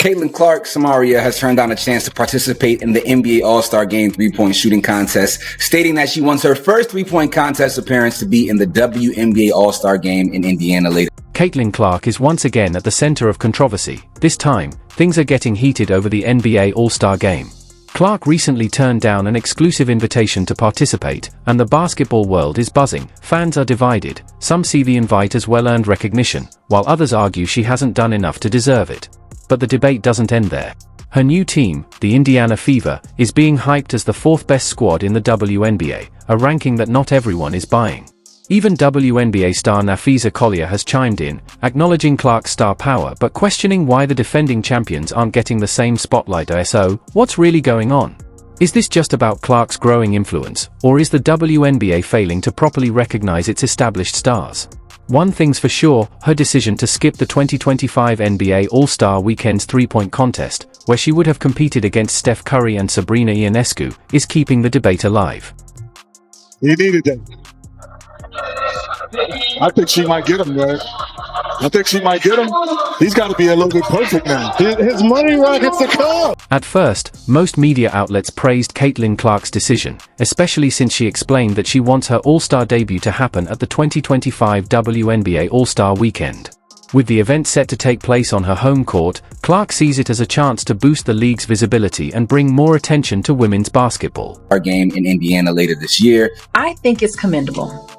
Caitlin Clark Samaria has turned down a chance to participate in the NBA All-Star Game three-point shooting contest, stating that she wants her first three-point contest appearance to be in the WNBA All-Star Game in Indiana later. Caitlin Clark is once again at the center of controversy. This time, things are getting heated over the NBA All-Star Game. Clark recently turned down an exclusive invitation to participate, and the basketball world is buzzing. Fans are divided. Some see the invite as well-earned recognition, while others argue she hasn't done enough to deserve it. But the debate doesn't end there. Her new team, the Indiana Fever, is being hyped as the fourth best squad in the WNBA, a ranking that not everyone is buying. Even WNBA star Nafisa Collier has chimed in, acknowledging Clark's star power but questioning why the defending champions aren't getting the same spotlight. So, what's really going on? Is this just about Clark's growing influence, or is the WNBA failing to properly recognize its established stars? One thing's for sure, her decision to skip the 2025 NBA All-Star Weekend's three-point contest, where she would have competed against Steph Curry and Sabrina Ionescu, is keeping the debate alive. He needed that. I think she might get him, man. I think she might get him. He's got to be a little bit perfect now. His money rockets to come. At first, most media outlets praised Caitlin Clark's decision, especially since she explained that she wants her All-Star debut to happen at the 2025 WNBA All-Star Weekend. With the event set to take place on her home court, Clark sees it as a chance to boost the league's visibility and bring more attention to women's basketball. Our game in Indiana later this year. I think it's commendable.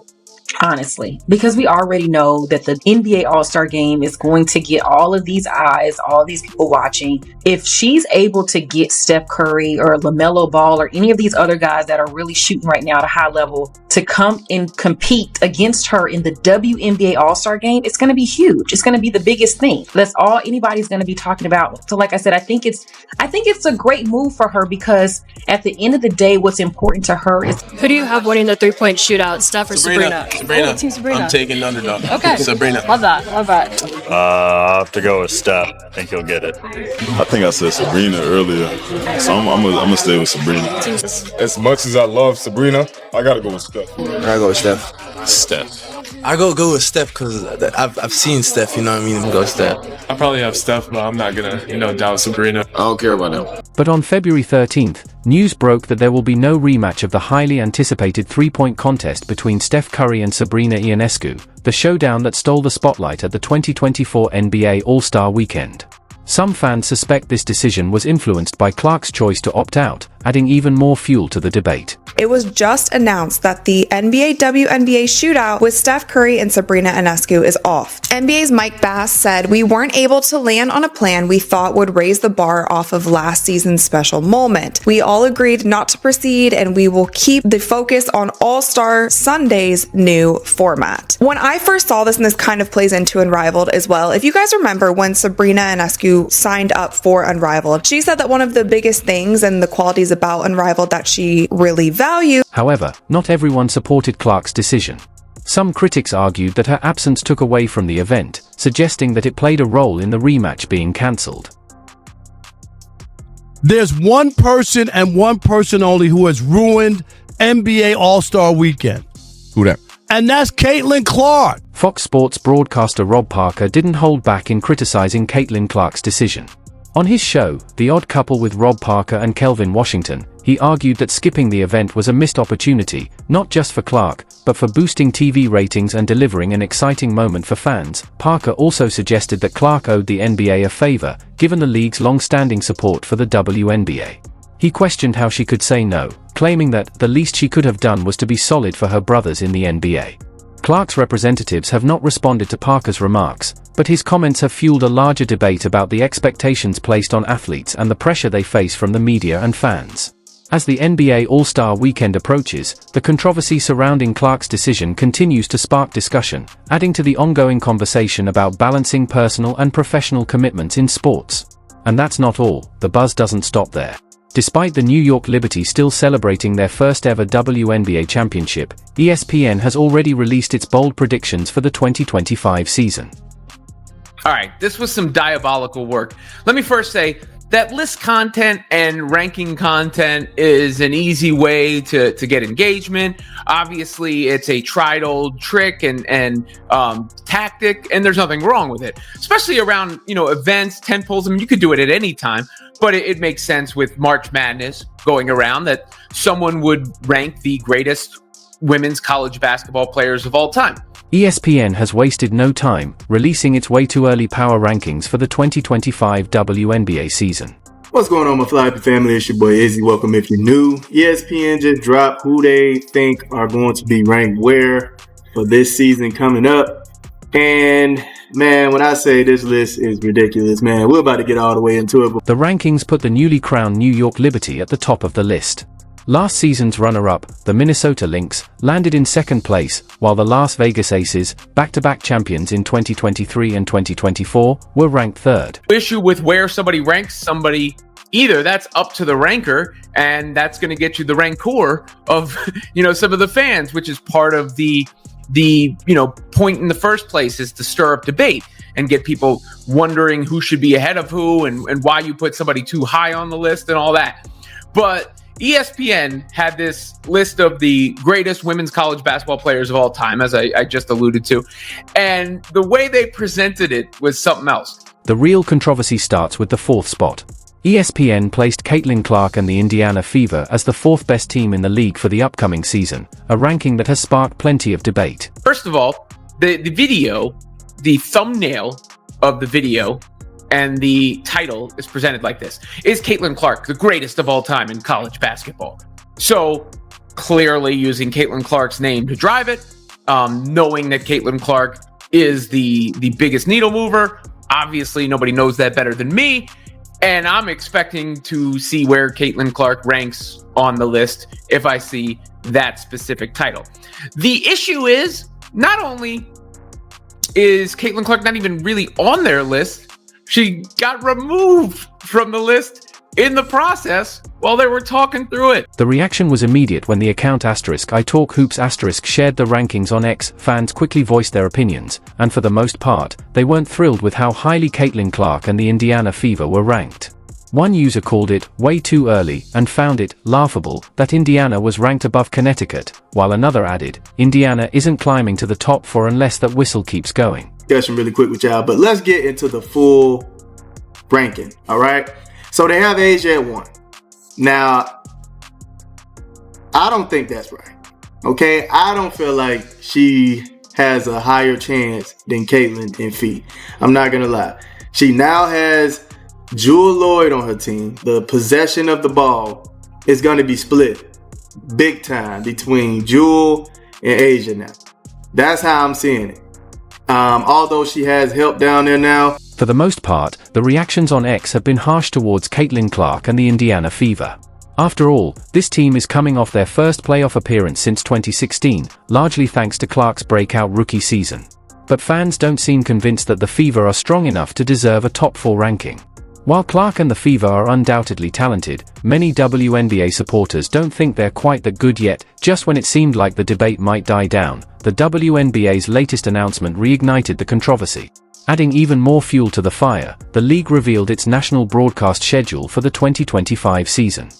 Honestly, because we already know that the NBA All-Star Game is going to get all of these eyes, all these people watching. If she's able to get Steph Curry or LaMelo Ball or any of these other guys that are really shooting right now at a high level to come and compete against her in the WNBA All-Star Game, it's going to be huge. It's going to be the biggest thing. That's all anybody's going to be talking about. So like I said, I think it's a great move for her because at the end of the day, what's important to her is... Who do you have winning the three-point shootout, Steph or Sabrina? Sabrina. Team Sabrina. I'm taking the underdog. Okay. Sabrina. Love that. Love that. I have to go with Steph. I think he'll get it. I think I said Sabrina earlier, so I'm gonna stay with Sabrina. As much as I love Sabrina, I gotta go with Steph. I gotta go with Steph. Steph. I go with Steph because I've seen Steph, you know what I mean? Go Steph. I probably have Steph, but I'm not gonna, doubt Sabrina. I don't care about him. But on February 13th, news broke that there will be no rematch of the highly anticipated three-point contest between Steph Curry and Sabrina Ionescu, the showdown that stole the spotlight at the 2024 NBA All-Star Weekend. Some fans suspect this decision was influenced by Clark's choice to opt out, adding even more fuel to the debate. It was just announced that the NBA WNBA shootout with Steph Curry and Sabrina Ionescu is off. NBA's Mike Bass said, "We weren't able to land on a plan we thought would raise the bar off of last season's special moment. We all agreed not to proceed, and we will keep the focus on All-Star Sunday's new format." When I first saw this, and this kind of plays into Unrivaled as well, if you guys remember when Sabrina Ionescu signed up for Unrivaled, she said that one of the biggest things and the qualities about Unrivaled that she really valued. However, not everyone supported Clark's decision. Some critics argued that her absence took away from the event, suggesting that it played a role in the rematch being cancelled. There's one person and one person only who has ruined NBA All-Star Weekend. Who that? And that's Caitlin Clark. Fox Sports broadcaster Rob Parker didn't hold back in criticizing Caitlin Clark's decision. On his show, The Odd Couple with Rob Parker and Kelvin Washington, he argued that skipping the event was a missed opportunity, not just for Clark, but for boosting TV ratings and delivering an exciting moment for fans. Parker also suggested that Clark owed the NBA a favor, given the league's long-standing support for the WNBA. He questioned how she could say no, claiming that the least she could have done was to be solid for her brothers in the NBA. Clark's representatives have not responded to Parker's remarks, but his comments have fueled a larger debate about the expectations placed on athletes and the pressure they face from the media and fans. As the NBA All-Star Weekend approaches, the controversy surrounding Clark's decision continues to spark discussion, adding to the ongoing conversation about balancing personal and professional commitments in sports. And that's not all, the buzz doesn't stop there. Despite the New York Liberty still celebrating their first ever WNBA championship, ESPN has already released its bold predictions for the 2025 season. All right, this was some diabolical work. Let me first say, that list content and ranking content is an easy way to get engagement. Obviously, it's a tried old trick and tactic, and there's nothing wrong with it, especially around, events, tentpoles. I mean, you could do it at any time, but it makes sense with March Madness going around that someone would rank the greatest women's college basketball players of all time. ESPN has wasted no time, releasing its way too early power rankings for the 2025 WNBA season. What's going on, my Fly Happy family? It's your boy Izzy. Welcome if you're new. ESPN just dropped who they think are going to be ranked where for this season coming up. And man, when I say this list is ridiculous, man, we're about to get all the way into it. The rankings put the newly crowned New York Liberty at the top of the list. Last season's runner-up, the Minnesota Lynx, landed in second place, while the Las Vegas Aces, back-to-back champions in 2023 and 2024, were ranked third. Issue with where somebody ranks somebody, either that's up to the ranker, and that's going to get you the rancor of, some of the fans, which is part of the point in the first place, is to stir up debate and get people wondering who should be ahead of who and why you put somebody too high on the list and all that. But ESPN had this list of the greatest women's college basketball players of all time, as I just alluded to. And the way they presented it was something else. The real controversy starts with the fourth spot. ESPN placed Caitlin Clark and the Indiana Fever as the fourth best team in the league for the upcoming season, a ranking that has sparked plenty of debate. First of all, the video, the thumbnail of the video, and the title is presented like this: Is Caitlin Clark the greatest of all time in college basketball? So clearly using Caitlin Clark's name to drive it, knowing that Caitlin Clark is the biggest needle mover. Obviously, nobody knows that better than me. And I'm expecting to see where Caitlin Clark ranks on the list if I see that specific title. The issue is, not only is Caitlin Clark not even really on their list, she got removed from the list in the process while they were talking through it. The reaction was immediate when the account *ITalkHoops* shared the rankings on X. Fans quickly voiced their opinions, and for the most part, they weren't thrilled with how highly Caitlin Clark and the Indiana Fever were ranked. One user called it way too early and found it laughable that Indiana was ranked above Connecticut, while another added, Indiana isn't climbing to the top 4 unless that whistle keeps going. Discussion really quick with y'all, but let's get into the full ranking. All right, so they have Asia at 1. Now I don't think that's right. Okay, I don't feel like she has a higher chance than Caitlin and Fee. I'm not gonna lie. She now has Jewel Lloyd on her team. The possession of the ball is gonna be split big time between Jewel and Asia now. That's how I'm seeing it. Although she has help down there now. For the most part, the reactions on X have been harsh towards Caitlin Clark and the Indiana Fever. After all, this team is coming off their first playoff appearance since 2016, largely thanks to Clark's breakout rookie season. But fans don't seem convinced that the Fever are strong enough to deserve a top 4 ranking. While Clark and the Fever are undoubtedly talented, many WNBA supporters don't think they're quite that good yet. Just when it seemed like the debate might die down, the WNBA's latest announcement reignited the controversy. Adding even more fuel to the fire, the league revealed its national broadcast schedule for the 2025 season.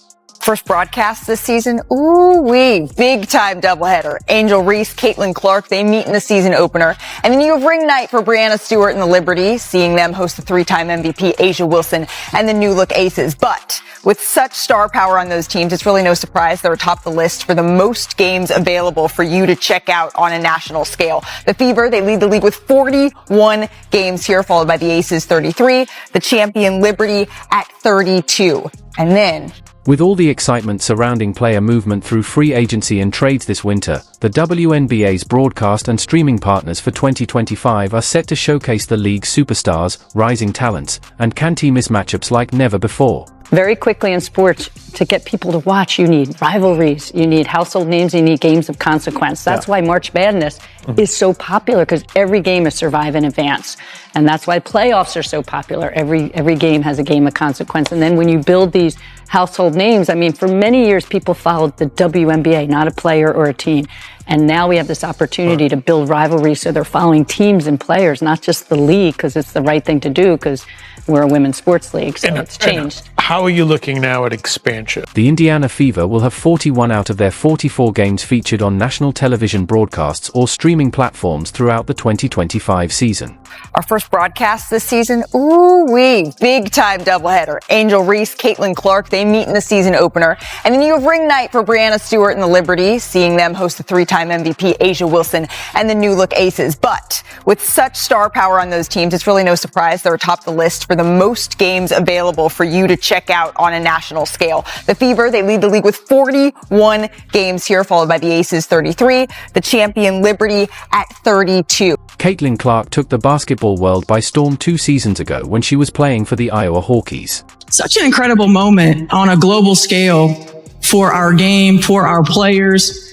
First broadcast this season, ooh-wee, big-time doubleheader. Angel Reese, Caitlin Clark, they meet in the season opener. And then you have ring night for Breanna Stewart and the Liberty, seeing them host the 3-time MVP A'ja Wilson and the new-look Aces. But with such star power on those teams, it's really no surprise they're atop the list for the most games available for you to check out on a national scale. The Fever, they lead the league with 41 games here, followed by the Aces 33, the champion Liberty at 32. And then, with all the excitement surrounding player movement through free agency and trades this winter, the WNBA's broadcast and streaming partners for 2025 are set to showcase the league's superstars, rising talents, and can't-miss matchups like never before. Very quickly in sports, to get people to watch, you need rivalries, you need household names, you need games of consequence. That's why March Madness is so popular, because every game is survive and advance. And that's why playoffs are so popular. Every game has a game of consequence. And then when you build these household names, I mean, for many years, people followed the WNBA, not a player or a team. And now we have this opportunity to build rivalries, so they're following teams and players, not just the league, because it's the right thing to do, because we're a women's sports league, so it's changed. How are you looking now at expansion? The Indiana Fever will have 41 out of their 44 games featured on national television broadcasts or streaming platforms throughout the 2025 season. Our first broadcast this season, ooh-wee, big-time doubleheader. Angel Reese, Caitlin Clark, they meet in the season opener. And then you have ring night for Brianna Stewart and the Liberty, seeing them host the three-time MVP Asia Wilson and the new-look Aces. But with such star power on those teams, it's really no surprise they're atop the list for the most games available for you to check out on a national scale. The Fever, they lead the league with 41 games here, followed by the Aces 33, the champion Liberty at 32. Caitlin Clark took the basketball world by storm 2 seasons ago when she was playing for the Iowa Hawkeyes. Such an incredible moment on a global scale for our game, for our players.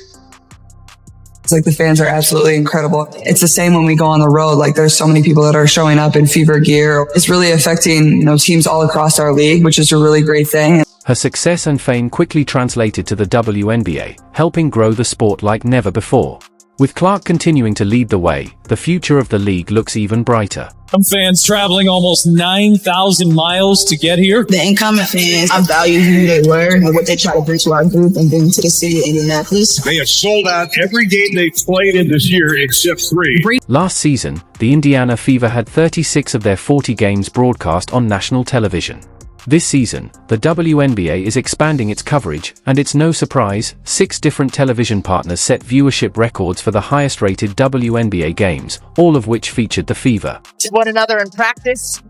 It's like the fans are absolutely incredible. It's the same when we go on the road. Like there's so many people that are showing up in Fever gear. It's really affecting, teams all across our league, which is a really great thing. Her success and fame quickly translated to the WNBA, helping grow the sport like never before. With Clark continuing to lead the way, the future of the league looks even brighter. Some fans traveling almost 9,000 miles to get here. The incoming fans, I value who they were and what they try to bring to our group and bring to the city of Indianapolis. They have sold out every game they played in this year except 3. Last season, the Indiana Fever had 36 of their 40 games broadcast on national television. This season, the WNBA is expanding its coverage, and it's no surprise, 6 different television partners set viewership records for the highest-rated WNBA games, all of which featured the Fever. One another in practice.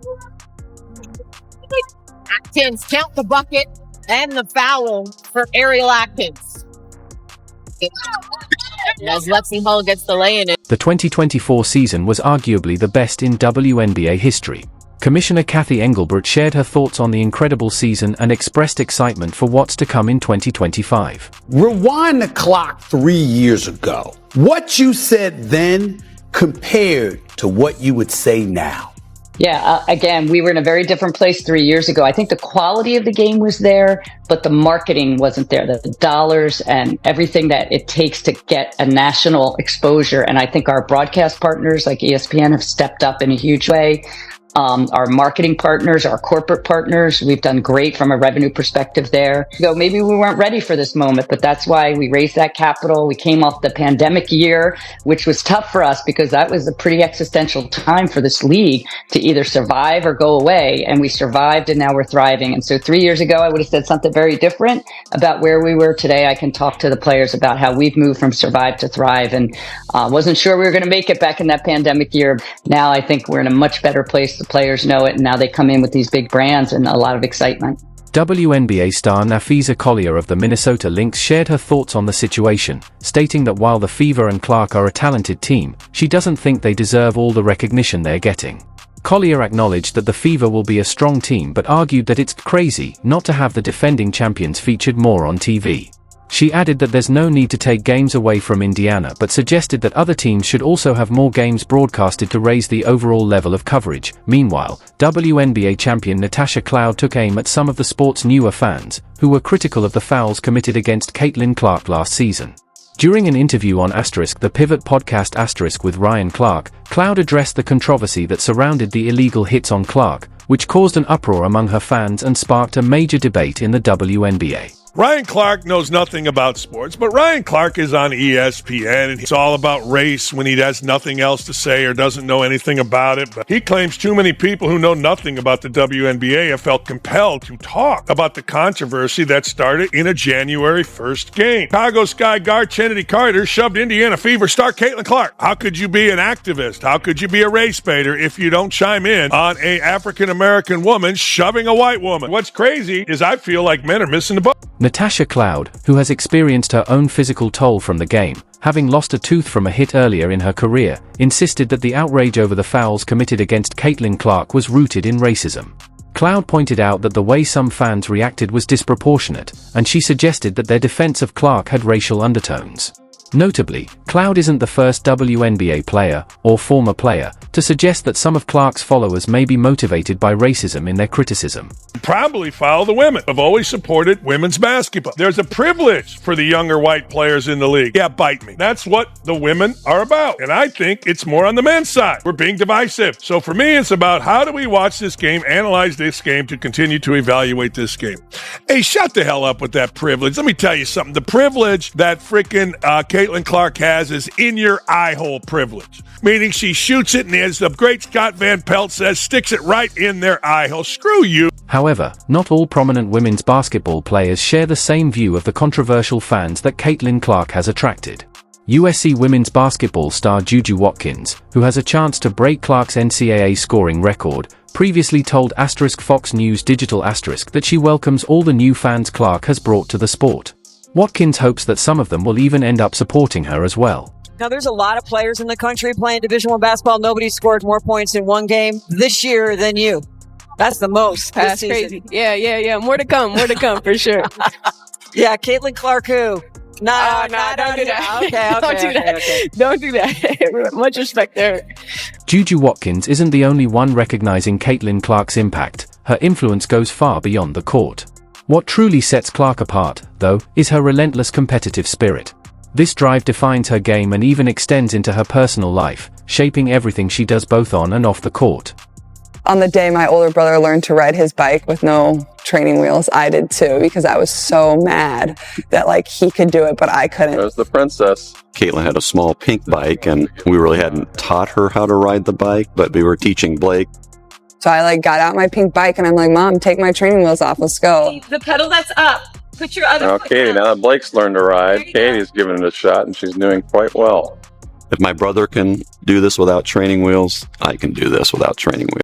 Atkins, count the bucket and the foul for Ariel Atkins. As Lexi Hull gets the lay in it. The 2024 season was arguably the best in WNBA history. Commissioner Kathy Engelbert shared her thoughts on the incredible season and expressed excitement for what's to come in 2025. Rewind the clock 3 years ago. What you said then compared to what you would say now. Yeah, again, we were in a very different place 3 years ago. I think the quality of the game was there, but the marketing wasn't there. The dollars and everything that it takes to get a national exposure. And I think our broadcast partners like ESPN have stepped up in a huge way. Our marketing partners, our corporate partners, we've done great from a revenue perspective there. So maybe we weren't ready for this moment, but that's why we raised that capital. We came off the pandemic year, which was tough for us because that was a pretty existential time for this league to either survive or go away. And we survived and now we're thriving. And so 3 years ago, I would have said something very different about where we were. Today, I can talk to the players about how we've moved from survive to thrive, and wasn't sure we were going to make it back in that pandemic year. Now I think we're in a much better place. The players know it, and now they come in with these big brands and a lot of excitement. WNBA star Nafisa Collier of the Minnesota Lynx shared her thoughts on the situation, stating that while the Fever and Clark are a talented team, she doesn't think they deserve all the recognition they're getting. Collier acknowledged that the Fever will be a strong team but argued that it's crazy not to have the defending champions featured more on TV. She added that there's no need to take games away from Indiana, but suggested that other teams should also have more games broadcasted to raise the overall level of coverage. Meanwhile, WNBA champion Natasha Cloud took aim at some of the sport's newer fans, who were critical of the fouls committed against Caitlin Clark last season. During an interview on the Pivot podcast with Ryan Clark, Cloud addressed the controversy that surrounded the illegal hits on Clark, which caused an uproar among her fans and sparked a major debate in the WNBA. Ryan Clark knows nothing about sports, but Ryan Clark is on ESPN, and it's all about race when he has nothing else to say or doesn't know anything about it. But he claims too many people who know nothing about the WNBA have felt compelled to talk about the controversy that started in a January 1st game. Chicago Sky guard Kennedy Carter shoved Indiana Fever star Caitlin Clark. How could you be an activist? How could you be a race baiter if you don't chime in on a African-American woman shoving a white woman? What's crazy is I feel like men are missing the boat. Natasha Cloud, who has experienced her own physical toll from the game, having lost a tooth from a hit earlier in her career, insisted that the outrage over the fouls committed against Caitlin Clark was rooted in racism. Cloud pointed out that the way some fans reacted was disproportionate, and she suggested that their defense of Clark had racial undertones. Notably, Cloud isn't the first WNBA player, or former player, to suggest that some of Clark's followers may be motivated by racism in their criticism. Probably follow the women. I've always supported women's basketball. There's a privilege for the younger white players in the league. Yeah, bite me. That's what the women are about. And I think it's more on the men's side. We're being divisive. So for me, it's about how do we watch this game, analyze this game to continue to evaluate this game. Hey, shut the hell up with that privilege. Let me tell you something. The privilege that freaking Caitlin Clark has is in your eye hole privilege. Meaning she shoots it and, as the great Scott Van Pelt says, sticks it right in their eye hole. Screw you. However, not all prominent women's basketball players share the same view of the controversial fans that Caitlin Clark has attracted. USC women's basketball star Juju Watkins, who has a chance to break Clark's NCAA scoring record, previously told Fox News Digital that she welcomes all the new fans Clark has brought to the sport. Watkins hopes that some of them will even end up supporting her as well. Now, there's a lot of players in the country playing Division I basketball. Nobody scored more points in one game this year than you. That's the most. That's crazy. Yeah. More to come for sure. Yeah, Caitlin Clark, who? No, don't do that. Okay. Don't do that. Much respect there. Juju Watkins isn't the only one recognizing Caitlin Clark's impact. Her influence goes far beyond the court. What truly sets Clark apart, though, is her relentless competitive spirit. This drive defines her game and even extends into her personal life, shaping everything she does both on and off the court. On the day my older brother learned to ride his bike with no training wheels, I did too, because I was so mad that he could do it, but I couldn't. There's the princess. Caitlin had a small pink bike, and we really hadn't taught her how to ride the bike, but we were teaching Blake. So I got out my pink bike and I'm like, Mom, take my training wheels off. Let's go. The pedal that's up. Put your other foot Katie, down. now that Blake's learned to ride, Katie's giving it a shot and she's doing quite well. If my brother can do this without training wheels, I can do this without training wheels.